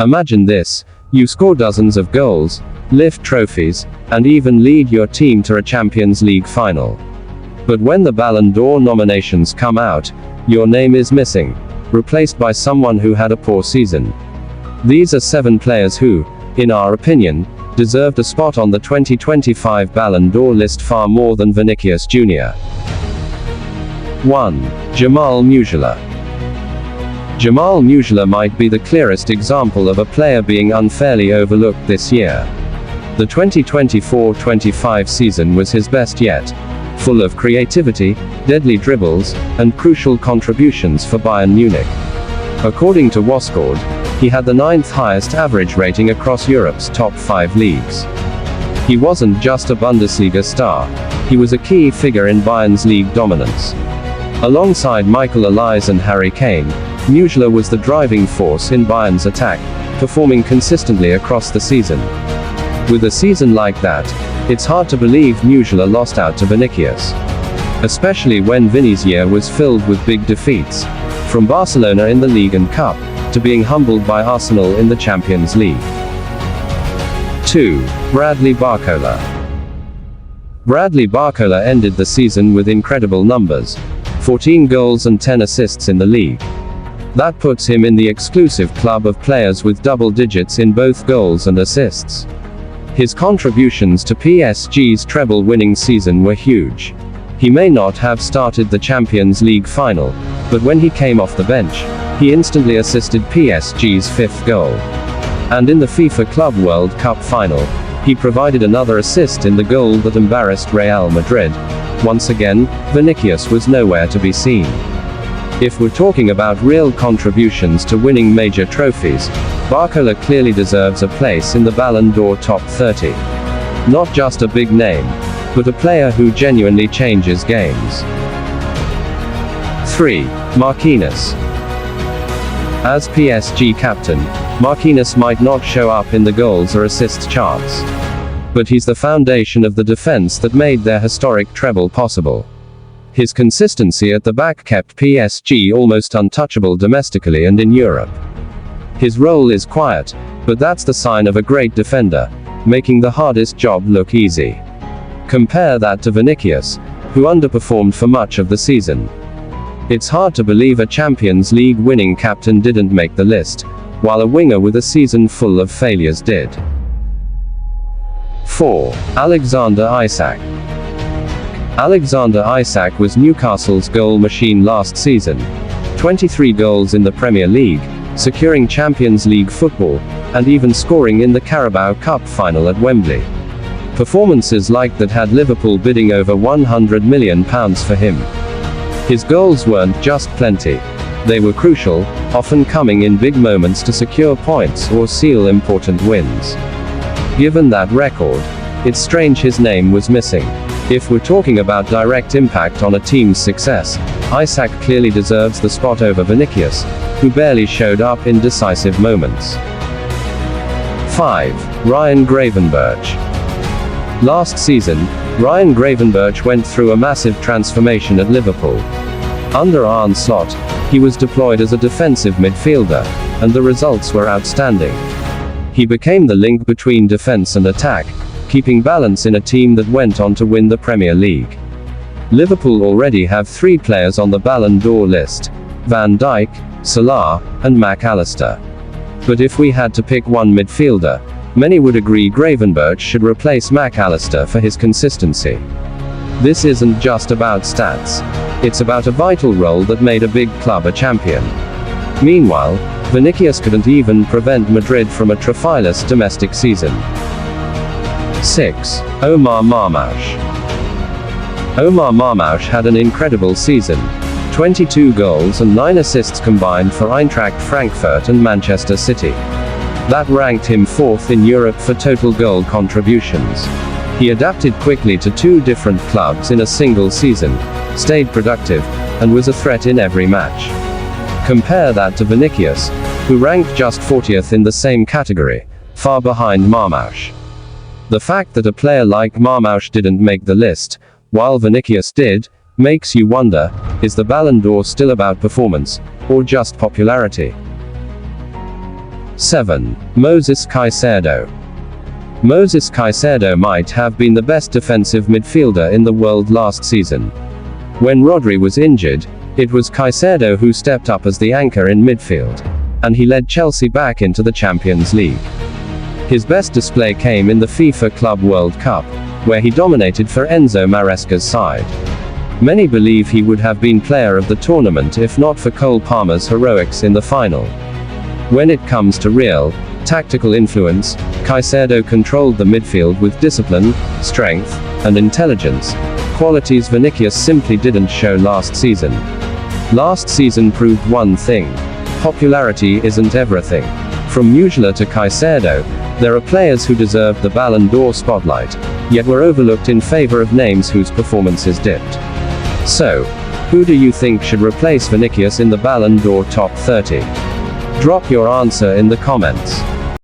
Imagine this: you score dozens of goals, lift trophies, and even lead your team to a Champions League final. But when the Ballon d'Or nominations come out, your name is missing, replaced by someone who had a poor season. These are 7 players who, in our opinion, deserved a spot on the 2025 Ballon d'Or list far more than Vinicius Junior. 1. Jamal Musiala. Jamal Musiala might be the clearest example of a player being unfairly overlooked this year. The 2024-25 season was his best yet, full of creativity, deadly dribbles, and crucial contributions for Bayern Munich. According to WhoScored, he had the 9th highest average rating across Europe's top 5 leagues. He wasn't just a Bundesliga star, he was a key figure in Bayern's league dominance. Alongside Michael Olise and Harry Kane, Musiala was the driving force in Bayern's attack, performing consistently across the season. With a season like that, it's hard to believe Musiala lost out to Vinicius. Especially when Vini's year was filled with big defeats, from Barcelona in the League and Cup, to being humbled by Arsenal in the Champions League. 2. Bradley Barcola. Bradley Barcola ended the season with incredible numbers: 14 goals and 10 assists in the league. That puts him in the exclusive club of players with double digits in both goals and assists. His contributions to PSG's treble-winning season were huge. He may not have started the Champions League final, but when he came off the bench, he instantly assisted PSG's 5th goal. And in the FIFA Club World Cup final, he provided another assist in the goal that embarrassed Real Madrid. Once again, Vinicius was nowhere to be seen. If we're talking about real contributions to winning major trophies, Barcola clearly deserves a place in the Ballon d'Or top 30. Not just a big name, but a player who genuinely changes games. 3. Marquinhos. As PSG captain, Marquinhos might not show up in the goals or assists charts. But he's the foundation of the defense that made their historic treble possible. His consistency at the back kept PSG almost untouchable domestically and in Europe. His role is quiet, but that's the sign of a great defender, making the hardest job look easy. Compare that to Vinicius, who underperformed for much of the season. It's hard to believe a Champions League winning captain didn't make the list, while a winger with a season full of failures did. 4. Alexander Isak. Alexander Isak was Newcastle's goal machine last season. 23 goals in the Premier League, securing Champions League football, and even scoring in the Carabao Cup final at Wembley. Performances like that had Liverpool bidding over £100 million for him. His goals weren't just plenty. They were crucial, often coming in big moments to secure points or seal important wins. Given that record, it's strange his name was missing. If we're talking about direct impact on a team's success, Isak clearly deserves the spot over Vinicius, who barely showed up in decisive moments. 5. Ryan Gravenberch. Last season, Ryan Gravenberch went through a massive transformation at Liverpool. Under Arne Slot, he was deployed as a defensive midfielder, and the results were outstanding. He became the link between defense and attack, keeping balance in a team that went on to win the Premier League. Liverpool already have 3 players on the Ballon d'Or list: Van Dijk, Salah, and Mac Allister. But if we had to pick one midfielder, many would agree Gravenberch should replace Mac Allister for his consistency. This isn't just about stats. It's about a vital role that made a big club a champion. Meanwhile, Vinicius couldn't even prevent Madrid from a trophyless domestic season. 6. Omar Marmoush. Omar Marmoush had an incredible season. 22 goals and 9 assists combined for Eintracht Frankfurt and Manchester City. That ranked him 4th in Europe for total goal contributions. He adapted quickly to 2 different clubs in a single season, stayed productive, and was a threat in every match. Compare that to Vinicius, who ranked just 40th in the same category, far behind Marmoush. The fact that a player like Marmoush didn't make the list, while Vinicius did, makes you wonder, is the Ballon d'Or still about performance, or just popularity? 7. Moises Caicedo. Moises Caicedo might have been the best defensive midfielder in the world last season. When Rodri was injured, it was Caicedo who stepped up as the anchor in midfield. And he led Chelsea back into the Champions League. His best display came in the FIFA Club World Cup, where he dominated for Enzo Maresca's side. Many believe he would have been player of the tournament if not for Cole Palmer's heroics in the final. When it comes to real, tactical influence, Caicedo controlled the midfield with discipline, strength, and intelligence, qualities Vinicius simply didn't show last season. Last season proved one thing: popularity isn't everything. From Musiala to Caicedo, there are players who deserved the Ballon d'Or spotlight, yet were overlooked in favor of names whose performances dipped. So, who do you think should replace Vinicius in the Ballon d'Or top 30? Drop your answer in the comments.